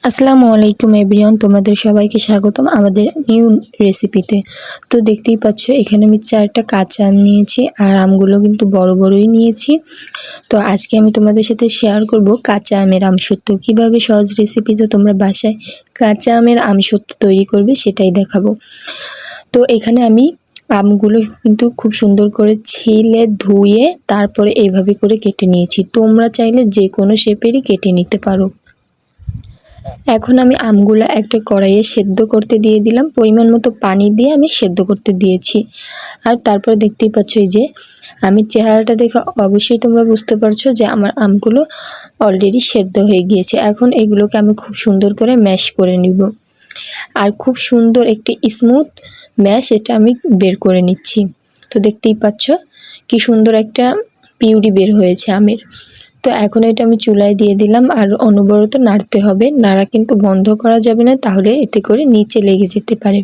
আসসালামু আলাইকুম এভরিওয়ান, তোমাদের সবাইকে স্বাগতম আমাদের নিউ রেসিপিতে। তো দেখতেই পাচ্ছ এখানে আমি 4টা কাঁচা আম নিয়েছি, আর আমগুলো কিন্তু বড় বড়ই নিয়েছি। তো আজকে আমি তোমাদের সাথে শেয়ার করব কাঁচা আমের আমসত্ত্ব, কিভাবে সহজ রেসিপিতে তোমরা বাসায় কাঁচা আমের আমসত্ত্ব তৈরি করবে সেটাই দেখাবো। তো এখানে আমি আমগুলো কিন্তু খুব সুন্দর করে ছিলে ধুয়ে তারপরে এইভাবে করে কেটে নিয়েছি। তোমরা চাইলে যে কোনো শেপেরই কেটে নিতে পারো। এখন আমি আমগুলো একটা কড়াইয়ে সেদ্ধ করতে দিয়ে দিলাম, পরিমাণ মতো পানি দিয়ে আমি সেদ্ধ করতে দিয়েছি। আর তারপর দেখতেই পাচ্ছ এই যে আমি চেহারাটা দেখে অবশ্যই তোমরা বুঝতে পারছো যে আমার আমগুলো অলরেডি সেদ্ধ হয়ে গিয়েছে। এখন এগুলোকে আমি খুব সুন্দর করে ম্যাশ করে নিব, আর খুব সুন্দর একটি স্মুথ ম্যাশ এটা আমি বের করে নিচ্ছি। তো দেখতেই পাচ্ছ কি সুন্দর একটা পিউরি বের হয়েছে আমের। তো এখন এটা আমি চুলায় দিয়ে দিলাম, আর অনবরত নাড়তে হবে, নাড়া কিন্তু বন্ধ করা যাবে না, তাহলে এতে করে নিচে লেগে যেতে পারে।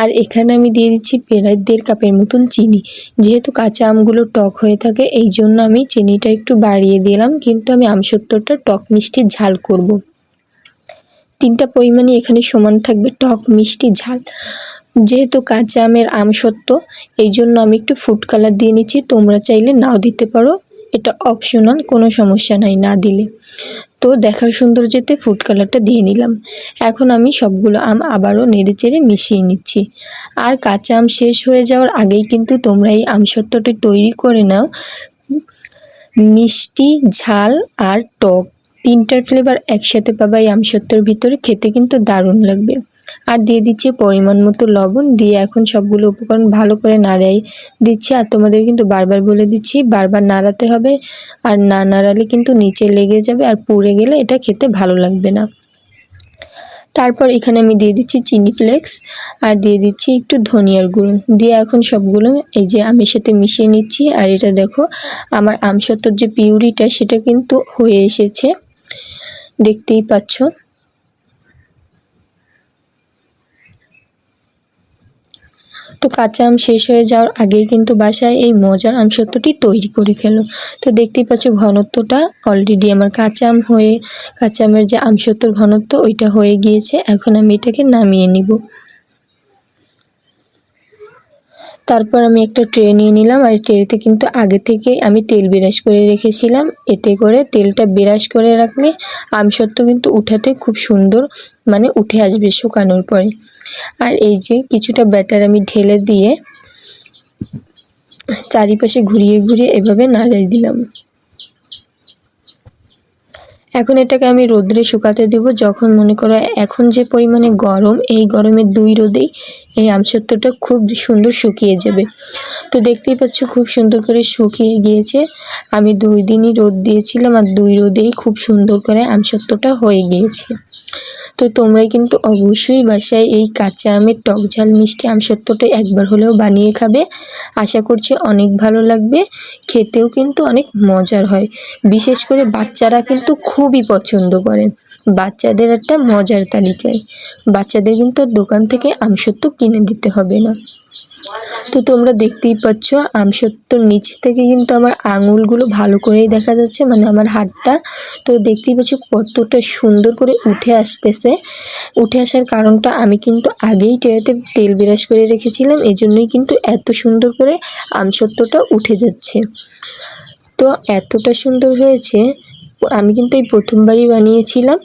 আর এখানে আমি দিয়ে দিচ্ছি প্রায় 1.5 কাপের মতন চিনি। যেহেতু কাঁচা আমগুলো টক হয়ে থাকে এই জন্য আমি চিনিটা একটু বাড়িয়ে দিলাম, কিন্তু আমি আমসত্ত্বটা টক মিষ্টি ঝাল করব। 3টা পরিমাণই এখানে সমান থাকবে, টক মিষ্টি ঝাল। যেহেতু কাঁচা আমের আমসত্ত্ব এই জন্য আমি একটু ফুড কালার দিয়ে নিচ্ছি, তোমরা চাইলে নাও দিতে পারো, এটা অপশনাল, কোনো সমস্যা নাই না দিলে। তো দেখার সৌন্দর্যতে ফুড কালারটা দিয়ে নিলাম। এখন আমি সবগুলো আম আবারও নেড়েচেড়ে মিশিয়ে নিচ্ছি। আর কাঁচা আম শেষ হয়ে যাওয়ার আগেই কিন্তু তোমরা এই আমসত্ত্বটা তৈরি করে নাও। মিষ্টি, ঝাল আর টক 3টার ফ্লেভার একসাথে পাবা এই আমসত্ত্বর ভিতরে, খেতে কিন্তু দারুণ লাগবে। আর দিয়ে দিচ্ছি পরিমাণ মতো লবণ, দিয়ে এখন সবগুলো উপকরণ ভালো করে নাড়াই দিচ্ছি। আর তোমাদের কিন্তু বারবার বলে দিচ্ছি বারবার নাড়াতে হবে, আর না নাড়ালে কিন্তু নিচে লেগে যাবে, আর পুড়ে গেলে এটা খেতে ভালো লাগবে না। তারপর এখানে আমি দিয়ে দিচ্ছি চিনি ফ্লেক্স, আর দিয়ে দিচ্ছি একটু ধনিয়ার গুঁড়ো, দিয়ে এখন সবগুলো এই যে আমের সাথে মিশিয়ে নিচ্ছি। আর এটা দেখো আমার আমসত্ত্বর যে পিউরিটা সেটা কিন্তু হয়ে এসেছে, দেখতেই পাচ্ছ। তো কাঁচা আম শেষ হয়ে যাওয়ার আগেই কিন্তু বাসায় এই মজার আমসত্ত্বটি তৈরি করে ফেলো। তো দেখতেই পাচ্ছ ঘনত্বটা অলরেডি আমার কাঁচা আমের যে আমসত্ত্বর ঘনত্ব ওইটা হয়ে গিয়েছে। এখন আমি এটাকে নামিয়ে নিব। তারপর আমি একটা ট্রে নিয়ে নিলাম, আর ট্রেতে কিন্তু আগে থেকে আমি তেল বিরাস করে রেখেছিলাম। এতে করে তেলটা বিরাস করে রাখলে আমসত্ত্ব কিন্তু উঠাতে খুব সুন্দর উঠে আসবে শুকানোর পরে। আর এই যে কিছুটা ব্যাটার আমি ঢেলে দিয়ে চারিপাশে ঘুরিয়ে ঘুরিয়ে এভাবে নাড়িয়ে দিলাম। এখন এটাকে আমি রোদ্রে শুকাতে দেব। যখন মনে করো এখন যে পরিমাণে গরম, এই গরমের 2 রোদেই এই আমসত্ত্বটা খুব সুন্দর শুকিয়ে যাবে। তো দেখতেই পাচ্ছ খুব সুন্দর করে শুকিয়ে গিয়েছে। আমি 2 দিনই রোদ দিয়েছিলাম, আর 2 রোদেই খুব সুন্দর করে আমসত্ত্বটা হয়ে গিয়েছে। তো তোমরা কিন্তু অবশ্যই বাসায় এই কাঁচা আমের টক ঝাল মিষ্টি আমসত্ত্বটা একবার হলেও বানিয়ে খাবে। আশা করছি অনেক ভালো লাগবে, খেতেও কিন্তু অনেক মজার হয়। বিশেষ করে বাচ্চারা কিন্তু খুবই পছন্দ করে। বাচ্চাদের একটা মজার তালিকায়, বাচ্চাদের কিন্তু দোকান থেকে আমসত্ত্ব কিনে দিতে হবে না। তো তোমরা দেখতেই পাচ্ছ আমসত্ত্বর নিচ থেকে কিন্তু আমার আঙুলগুলো ভালো করেই দেখা যাচ্ছে, আমার হাতটা। তো দেখতেই পাচ্ছ কতটা সুন্দর করে উঠে আসতেছে। উঠে আসার কারণটা আমি কিন্তু আগেই ট্রেতে তেল বিরাস করে রেখেছিলাম, এই জন্যই কিন্তু এত সুন্দর করে আমসত্ত্বটা উঠে যাচ্ছে। তো এতটা সুন্দর হয়েছে, আমি কিন্তু এই প্রথমবারই বানিয়েছিলাম,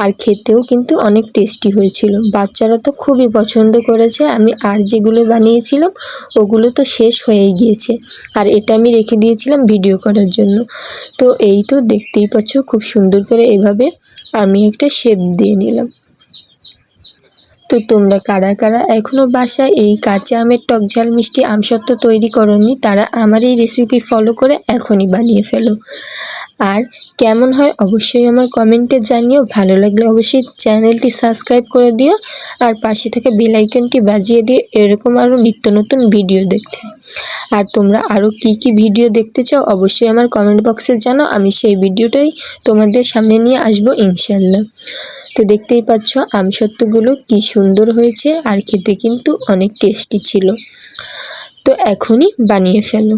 আর খেতেও কিন্তু অনেক টেস্টি হয়েছিল। বাচ্চারা তো খুবই পছন্দ করেছে। আমি আর যেগুলো বানিয়েছিলাম ওগুলো তো শেষ হয়েই গিয়েছে, আর এটা আমি রেখে দিয়েছিলাম ভিডিও করার জন্য। তো এই তো দেখতেই পাচ্ছ খুব সুন্দর করে এভাবে আমি একটা শেপ দিয়ে নিলাম। তো তোমরা কারা কারা এখনও বাসায় এই কাঁচা আমের টক ঝাল মিষ্টি আমসত্ত্ব তৈরি করোনি, তারা আমার এই রেসিপি ফলো করে এখনই বানিয়ে ফেলো। আর কেমন হয় অবশ্যই আমার কমেন্টে জানিও। ভালো লাগলে অবশ্যই চ্যানেলটি সাবস্ক্রাইব করে দিও, আর পাশে থেকে বেল আইকনটি বাজিয়ে দিও এরকম আরও নিত্য নতুন ভিডিও দেখতে। আর তোমরা আরও কি কি ভিডিও দেখতে চাও অবশ্যই আমার কমেন্ট বক্সে জানাও, আমি সেই ভিডিওটাই তোমাদের সামনে নিয়ে আসবো ইনশাল্লাহ। তো দেখতেই পাচ্ছ আমসত্ত্বগুলো কি সুন্দর হয়েছে, আর খেতে কিন্তু অনেক টেস্টি ছিল। তো এখনই বানিয়ে ফেলো।